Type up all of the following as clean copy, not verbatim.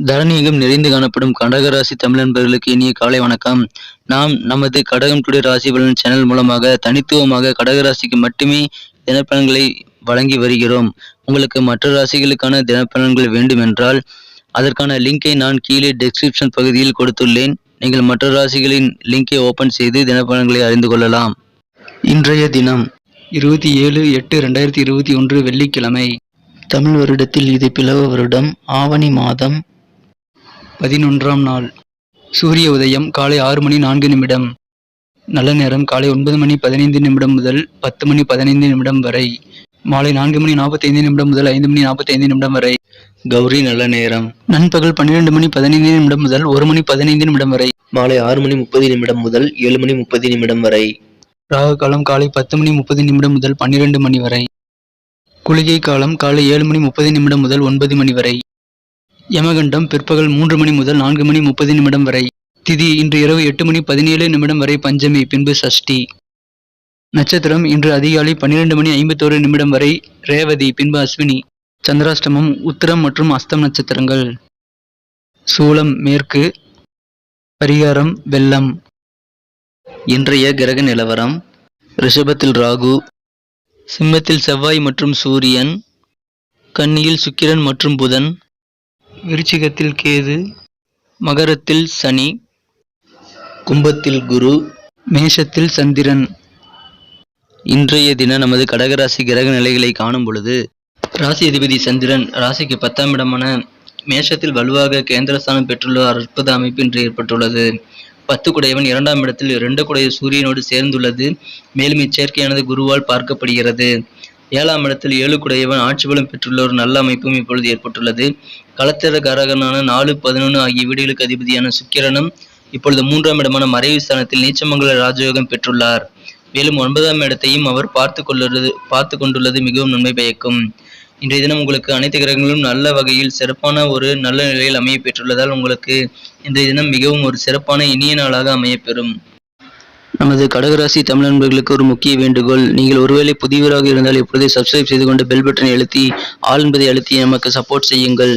தரணியெங்கும் நிறைந்து காணப்படும் கடகராசி தமிழ் நண்பர்களுக்கு இனிய காலை வணக்கம். நாம் நமது கடகம் டுடே ராசி பலன் சேனல் மூலமாக தனித்துவமாக கடகராசிக்கு மட்டுமே தினப்பலன்களை வழங்கி வருகிறோம். உங்களுக்கு மற்ற ராசிகளுக்கான தினப்பலன்கள் வேண்டுமென்றால் அதற்கான லிங்கை நான் கீழே டெஸ்கிரிப்ஷன் பகுதியில் கொடுத்துள்ளேன். நீங்கள் மற்ற ராசிகளின் லிங்கை ஓபன் செய்து தினப்பலன்களை அறிந்து கொள்ளலாம். இன்றைய தினம் 27/8/2021 வெள்ளிக்கிழமை. தமிழ் வருடத்தில் இது பிளவ வருடம் ஆவணி மாதம் 11ஆம் நாள். சூரிய உதயம் காலை 6:04 நல்ல நேரம் காலை 9:15 முதல் 10:15 வரை. மாலை 4:45 முதல் 5:45 வரை. கௌரி நல்ல நேரம் நண்பகல் 12:15 முதல் 1:15 வரை. மாலை 6:30 முதல் 7:30 வரை. ராகு காலம் காலை 10:30 முதல் 12 மணி வரை. குளிகை காலம் காலை 7:30 முதல் 9 மணி வரை. யமகண்டம் பிற்பகல் 3 மணி முதல் 4:30 வரை. திதி இன்று இரவு 8:17 வரை பஞ்சமி, பின்பு சஷ்டி. நட்சத்திரம் இன்று அதிகாலை 12:51 வரை ரேவதி, பின்பு அஸ்வினி. சந்திராஷ்டமம் உத்திரம் மற்றும் அஸ்தம் நட்சத்திரங்கள். சூலம் மேற்கு. பரிகாரம் வெள்ளம். இன்றைய கிரக நிலவரம்: ரிஷபத்தில் ராகு, சிம்மத்தில் செவ்வாய் மற்றும் சூரியன், கன்னியில் சுக்கிரன் மற்றும் புதன், விருச்சிகத்தில் கேது, மகரத்தில் சனி, கும்பத்தில் குரு, மேஷத்தில் சந்திரன். இன்றைய தினம் நமது கடகராசி கிரக நிலைகளை காணும் பொழுது, ராசி அதிபதி சந்திரன் ராசிக்கு 10ஆம் இடமான மேஷத்தில் வலுவாக கேந்திரஸ்தானம் பெற்றுள்ள அற்புத அமைப்பு இன்று ஏற்பட்டுள்ளது. 10 குடையவன் 2ஆம் இடத்தில் 2 குடைய சூரியனோடு சேர்ந்துள்ளது. மேலும் இச்சேர்க்கையானது குருவால் பார்க்கப்படுகிறது. 7ஆம் இடத்தில் 7 குடையவன் ஆட்சி பலம் பெற்றுள்ள ஒரு நல்ல அமைப்பும் இப்பொழுது ஏற்பட்டுள்ளது. களத்திர காரகனான 4, 11 ஆகிய வீடுகளுக்கு அதிபதியான சுக்கிரனும் இப்பொழுது 3ஆம் இடமான மறைவு ஸ்தானத்தில் நீச்சமங்கல ராஜயோகம் பெற்றுள்ளார். மேலும் 9ஆம் இடத்தையும் அவர் பார்த்து கொண்டுள்ளது மிகவும் நன்மை பயக்கும். இன்றைய தினம் உங்களுக்கு அனைத்து கிரகங்களும் நல்ல வகையில் சிறப்பான ஒரு நல்ல நிலையில் அமைய பெற்றுள்ளதால் உங்களுக்கு இன்றைய தினம் மிகவும் ஒரு சிறப்பான இனிய நாளாக அமையப்பெறும். நமது கடகராசி தமிழ் நண்பர்களுக்கு ஒரு முக்கிய வேண்டுகோள்: நீங்கள் ஒருவேளை புதியவராக இருந்தால் இப்பொழுதே சப்ஸ்கிரைப் செய்து கொண்டு பெல் பட்டனை அழுத்தி ஆல் என்பதை அழுத்தி நமக்கு சப்போர்ட் செய்யுங்கள்.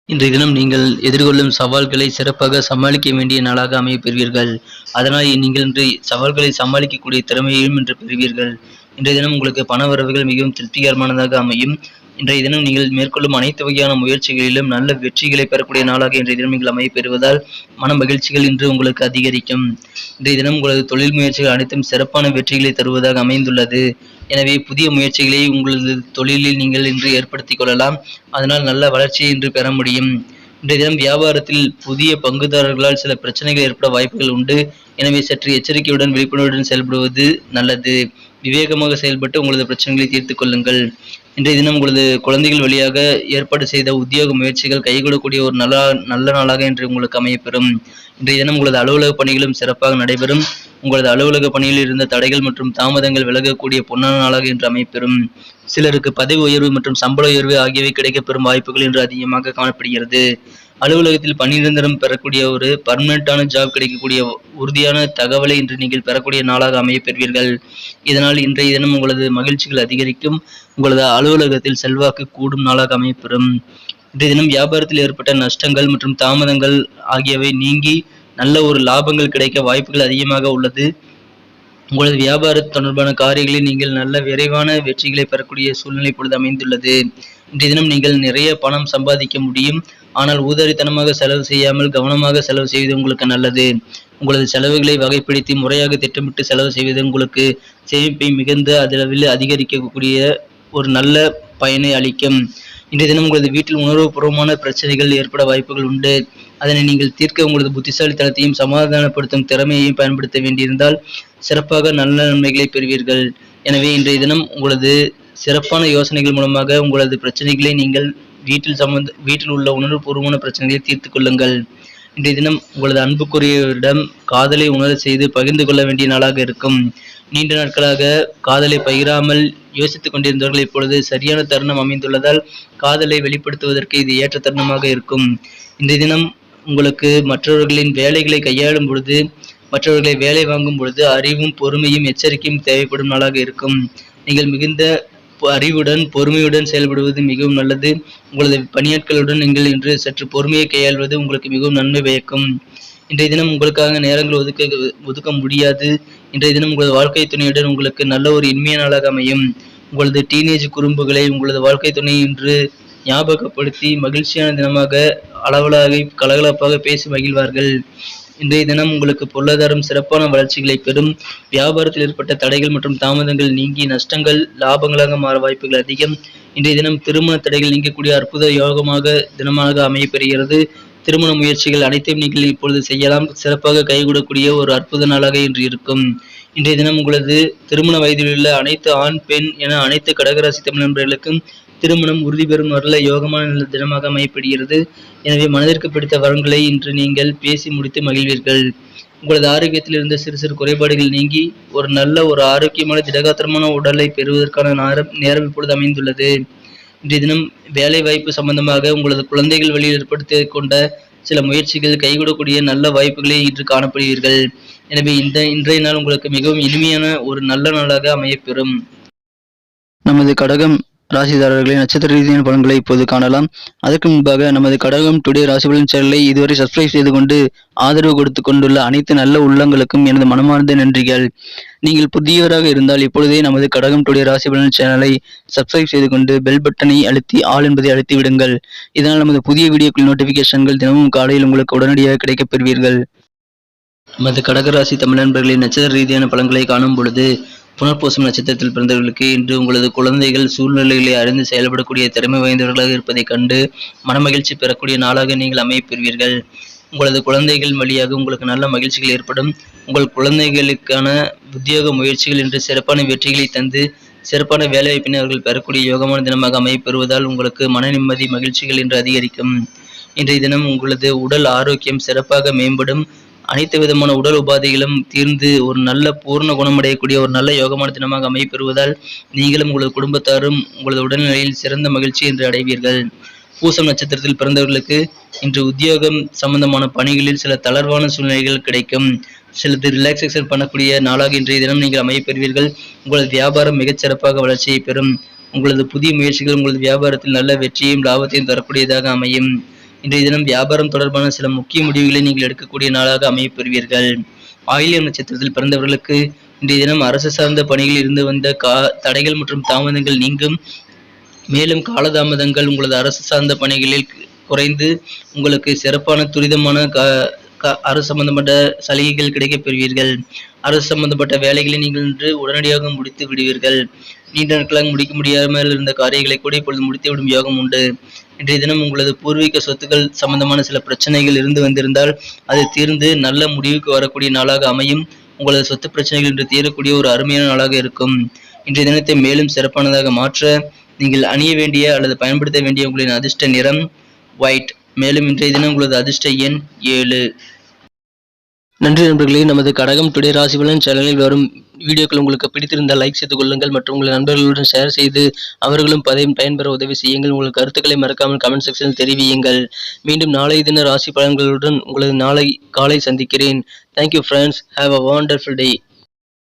இன்றைய தினம் நீங்கள் எதிர்கொள்ளும் சவால்களை சிறப்பாக சமாளிக்க வேண்டிய நாளாக அமைய பெறுவீர்கள். அதனால் நீங்கள் இன்று சவால்களை சமாளிக்கக்கூடிய திறமையையும் இன்று பெறுவீர்கள். இன்றைய தினம் உங்களுக்கு பண வரவுகள் மிகவும் திருப்திகரமானதாக அமையும். இன்றைய தினம் நீங்கள் மேற்கொள்ளும் அனைத்து வகையான முயற்சிகளிலும் நல்ல வெற்றிகளை பெறக்கூடிய நாளாக இன்றைய தினம் நீங்கள் அமைய பெறுவதால் மன மகிழ்ச்சிகள் இன்று உங்களுக்கு அதிகரிக்கும். இன்றைய தினம் உங்களது தொழில் முயற்சிகள் அனைத்தும் சிறப்பான வெற்றிகளை தருவதாக அமைந்துள்ளது. எனவே புதிய முயற்சிகளை உங்களது தொழிலில் நீங்கள் இன்று ஏற்படுத்திக் கொள்ளலாம். அதனால் நல்ல வளர்ச்சியை இன்று பெற முடியும். இன்றைய தினம் வியாபாரத்தில் புதிய பங்குதாரர்களால் சில பிரச்சனைகள் ஏற்பட வாய்ப்புகள் உண்டு. எனவே சற்று எச்சரிக்கையுடன் விழிப்புணர்வுடன் செயல்படுவது நல்லது. விவேகமாக செயல்பட்டு உங்களது பிரச்சனைகளை தீர்த்து கொள்ளுங்கள். இன்றைய தினம் உங்களது குழந்தைகள் வழியாக ஏற்பாடு செய்த உத்தியோக முயற்சிகள் கைகூடக்கூடிய ஒரு நல்ல நாளாக இன்று உங்களுக்கு அமையப்பெறும். இன்றைய தினம் உங்களது அலுவலக பணிகளும் சிறப்பாக நடைபெறும். உங்களது அலுவலக பணியில் இருந்த தடைகள் மற்றும் தாமதங்கள் விலகக்கூடிய பொன்னான நாளாக இன்று அமையப்பெறும். சிலருக்கு பதவி உயர்வு மற்றும் சம்பள உயர்வு ஆகியவை கிடைக்கப்பெறும் வாய்ப்புகள் இன்று அதிகமாக காணப்படுகிறது. அலுவலகத்தில் பணி நிரந்தரம் பெறக்கூடிய ஒரு பர்மனண்டான ஜாப் கிடைக்கக்கூடிய உறுதியான தகவலை இன்று நீங்கள் பெறக்கூடிய நாளாக அமைய பெறுவீர்கள். இதனால் இன்றைய தினம் உங்களது மகிழ்ச்சிகள் அதிகரிக்கும். உங்களது அலுவலகத்தில் செல்வாக்கு கூடும் நாளாக அமையப்பெறும். இன்றைய தினம் வியாபாரத்தில் ஏற்பட்ட நஷ்டங்கள் மற்றும் தாமதங்கள் ஆகியவை நீங்கி நல்ல ஒரு லாபங்கள் கிடைக்க வாய்ப்புகள் அதிகமாக உள்ளது. உங்களது வியாபார தொடர்பான காரியங்களில் நீங்கள் நல்ல விரைவான வெற்றிகளை பெறக்கூடிய சூழ்நிலை இப்பொழுது அமைந்துள்ளது. இன்றைய தினம் நீங்கள் நிறைய பணம் சம்பாதிக்க முடியும். ஆனால் ஊதாரித்தனமாக செலவு செய்யாமல் கவனமாக செலவு செய்வது உங்களுக்கு நல்லது. உங்களது செலவுகளை வகைப்படுத்தி முறையாக திட்டமிட்டு செலவு செய்வது உங்களுக்கு சேமிப்பை மிகுந்த அளவில் அதிகரிக்கக்கூடிய ஒரு நல்ல பயனை அளிக்கும். இன்றைய தினம் உங்களது வீட்டில் உணர்வுபூர்வமான பிரச்சனைகள் ஏற்பட வாய்ப்புகள் உண்டு. அதனை நீங்கள் தீர்க்க உங்களது புத்திசாலித்தனத்தையும் சமாதானப்படுத்தும் திறமையையும் பயன்படுத்த வேண்டியிருந்தால் சிறப்பாக நல்ல நன்மைகளை பெறுவீர்கள். எனவே இன்றைய தினம் உங்களது சிறப்பான யோசனைகள் மூலமாக உங்களது பிரச்சனைகளை நீங்கள் வீட்டில் உள்ள உணர்வுபூர்வமான பிரச்சனைகளை தீர்த்து கொள்ளுங்கள். இன்றைய தினம் உங்களது அன்புக்குரியவரிடம் காதலை உணர செய்து பகிர்ந்து கொள்ள வேண்டிய நாளாக இருக்கும். நீண்ட நாட்களாக காதலை பகிராமல் யோசித்துக் கொண்டிருந்தவர்கள் இப்பொழுது சரியான தருணம் அமைந்துள்ளதால் காதலை வெளிப்படுத்துவதற்கு இது ஏற்ற தருணமாக இருக்கும். இன்றைய தினம் உங்களுக்கு மற்றவர்களின் வேலைகளை கையாளும் பொழுது, மற்றவர்களை வேலை வாங்கும் பொழுது அறிவும் பொறுமையும் எச்சரிக்கையும் தேவைப்படும் நாளாக இருக்கும். நீங்கள் மிகுந்த அறிவுடன் பொறுமையுடன் செயல்படுவது மிகவும் நல்லது. உங்களது பணியாட்களுடன் நீங்கள் இன்று சற்று பொறுமையை கையாள்வது உங்களுக்கு மிகவும் நன்மை பயக்கும். இன்றைய தினம் உங்களுக்காக நேரங்கள் ஒதுக்க முடியாது. இன்றைய தினம் உங்களது வாழ்க்கை துணையுடன் உங்களுக்கு நல்ல ஒரு இனிமைய நாளாக அமையும். உங்களது டீனேஜ் குறும்புகளை உங்களது வாழ்க்கை துணை இன்று ஞாபகப்படுத்தி மகிழ்ச்சியான தினமாக அளவலாகி கலகலப்பாக பேசி மகிழ்வார்கள். இன்றைய தினம் உங்களுக்கு பொருளாதாரம் சிறப்பான வளர்ச்சிகளை பெறும். வியாபாரத்தில் ஏற்பட்ட தடைகள் மற்றும் தாமதங்கள் நீங்கி நஷ்டங்கள் லாபங்களாக மாற வாய்ப்புகள் அதிகம். இன்றைய தினம் திருமண தடைகள் நீங்கக்கூடிய அற்புத யோகமாக தினமாக அமையப்பெறுகிறது. திருமண முயற்சிகள் அனைத்தையும் நீங்கள் இப்பொழுது செய்யலாம். சிறப்பாக கைகூடக்கூடிய ஒரு அற்புத நாளாக இன்று இருக்கும். இன்றைய தினம் உங்களது திருமண வயதில் உள்ள அனைத்து ஆண் பெண் என அனைத்து கடகராசி தமிழ் நண்பர்களுக்கும் திருமணம் உறுதி பெறும் நல்ல யோகமான தினமாக அமையப்படுகிறது. எனவே மனதிற்கு பிடித்த வரன்களை இன்று நீங்கள் பேசி முடித்து மகிழ்வீர்கள். உங்களது ஆரோக்கியத்தில் இருந்த சிறு சிறு குறைபாடுகள் நீங்கி ஒரு நல்ல ஒரு ஆரோக்கியமான திடகாத்திரமான உடலை பெறுவதற்கான நேரம் இப்பொழுது அமைந்துள்ளது. இன்றைய தினம் வேலை வாய்ப்பு சம்பந்தமாக உங்களது குழந்தைகள் வழியில் ஏற்படுத்தி கொண்ட சில முயற்சிகள் கைகூடக்கூடிய நல்ல வாய்ப்புகளை இன்று காணப்படுவீர்கள். எனவே இன்றைய நாள் உங்களுக்கு மிகவும் இனிமையான ஒரு நல்ல நாளாக அமையப்பெறும். நமது கடகம் ராசிதாரர்களின் நட்சத்திர ரீதியான பலன்களை இப்போது காணலாம். அதற்கு முன்பாக நமது கடகம் டுடே ராசி பலன் சேனலை இதுவரை சப்ஸ்கிரைப் செய்து கொண்டு ஆதரவு கொடுத்து கொண்டுள்ள அனைத்து நல்ல உள்ளங்களுக்கும் எனது மனமார்ந்த நன்றிகள். நீங்கள் புதியவராக இருந்தால் இப்பொழுதே நமது கடகம் டுடே ராசி பலன் சேனலை சப்ஸ்கிரைப் செய்து கொண்டு பெல் பட்டனை அழுத்தி ஆல் என்பதை அழுத்தி விடுங்கள். இதனால் நமது புதிய வீடியோக்கள் நோட்டிபிகேஷன்கள் தினமும் காலையில் உங்களுக்கு உடனடியாக கிடைக்கப் பெறுவீர்கள். நமது கடகராசி தமிழ் நண்பர்களின் நட்சத்திர ரீதியான பலன்களை காணும் பொழுது புனர்பூசம் நட்சத்திரத்தில் பிறந்தவர்களுக்கு இன்று உங்களது குழந்தைகள் சூழ்நிலைகளை அறிந்து செயல்படக்கூடிய திறமை வாய்ந்தவர்களாக இருப்பதைக் கண்டு மனமகிழ்ச்சி பெறக்கூடிய நாளாக நீங்கள் அமையப்பெறுவீர்கள். உங்களது குழந்தைகள் வழியாக உங்களுக்கு நல்ல மகிழ்ச்சிகள் ஏற்படும். உங்கள் குழந்தைகளுக்கான உத்தியோக முயற்சிகள் இன்று சிறப்பான வெற்றிகளை தந்து சிறப்பான வேலைவாய்ப்பினை அவர்கள் பெறக்கூடிய யோகமான தினமாக அமையப்பெறுவதால் உங்களுக்கு மன நிம்மதி மகிழ்ச்சிகள் இன்று அதிகரிக்கும். இன்றைய தினம் உங்களது உடல் ஆரோக்கியம் சிறப்பாக மேம்படும். அனைத்து விதமான உடல் உபாதைகளும் தீர்ந்து ஒரு நல்ல பூர்ண குணமடையக்கூடிய ஒரு நல்ல யோகமான தினமாக அமையப்பெறுவதால் நீங்களும் உங்களது குடும்பத்தாரும் உங்களது உடல்நிலையில் சிறந்த மகிழ்ச்சி என்று அடைவீர்கள். பூசம் நட்சத்திரத்தில் பிறந்தவர்களுக்கு இன்று உத்தியோகம் சம்பந்தமான பணிகளில் சில தளர்வான சூழ்நிலைகள் கிடைக்கும். சிலது ரிலாக்ஸேஷன் பண்ணக்கூடிய நாளாக இன்றைய தினம் நீங்கள் அமையப்பெறுவீர்கள். உங்களது வியாபாரம் மிகச்சிறப்பாக வளர்ச்சியை பெறும். உங்களது புதிய முயற்சிகள் உங்களது வியாபாரத்தில் நல்ல வெற்றியையும் லாபத்தையும் தரக்கூடியதாக அமையும். இன்றைய தினம் வியாபாரம் தொடர்பான சில முக்கிய முடிவுகளை நீங்கள் எடுக்கக்கூடிய நாளாக அமையப்பெறுவீர்கள். ஆயில்யம் நட்சத்திரத்தில் பிறந்தவர்களுக்கு இன்றைய தினம் அரசு சார்ந்த பணிகளில் இருந்து வந்த தடைகள் மற்றும் தாமதங்கள் நீங்கும். மேலும் காலதாமதங்கள் உங்களது அரசு சார்ந்த பணிகளில் குறைந்து உங்களுக்கு சிறப்பான துரிதமான அரசு சம்பந்தப்பட்ட சலுகைகள் கிடைக்கப் பெறுவீர்கள். அரசு சம்பந்தப்பட்ட வேலைகளை நீங்கள் இன்று உடனடியாக முடித்து விடுவீர்கள். நீண்ட நாட்களாக முடிக்க முடியாமல் இருந்த காரியங்களை கூட இப்பொழுது முடித்துவிடும் யோகம் உண்டு. இன்றைய தினம் உங்களது பூர்வீக சொத்துக்கள் சம்பந்தமான சில பிரச்சனைகள் இருந்து வந்திருந்தால் அது தீர்ந்து நல்ல முடிவுக்கு வரக்கூடிய நாளாக அமையும். உங்களது சொத்து பிரச்சனைகள் இன்று தீரக்கூடிய ஒரு அருமையான நாளாக இருக்கும். இன்றைய தினத்தை மேலும் சிறப்பானதாக மாற்ற நீங்கள் அணிய வேண்டிய அல்லது பயன்படுத்த வேண்டிய உங்களின் அதிர்ஷ்ட நிறம் ஒயிட். மேலும் இன்றைய தினம் உங்களது அதிர்ஷ்ட எண் 7. நன்றி நண்பர்களே. நமது கடகம் டுடே ராசி பலன் சேனலில் வரும் வீடியோக்கள் உங்களுக்கு பிடித்திருந்தால் லைக் செய்து கொள்ளுங்கள் மற்றும் உங்கள் நண்பர்களுடன் ஷேர் செய்து அவர்களும் பயன்பெற உதவி செய்யுங்கள். உங்கள் கருத்துக்களை மறக்காமல் கமெண்ட் செக்ஷனில் தெரிவியுங்கள். மீண்டும் நாளைய தின ராசி பலன்களுடன் உங்களது நாளை காலை சந்திக்கிறேன். Thank you friends. Have a wonderful day.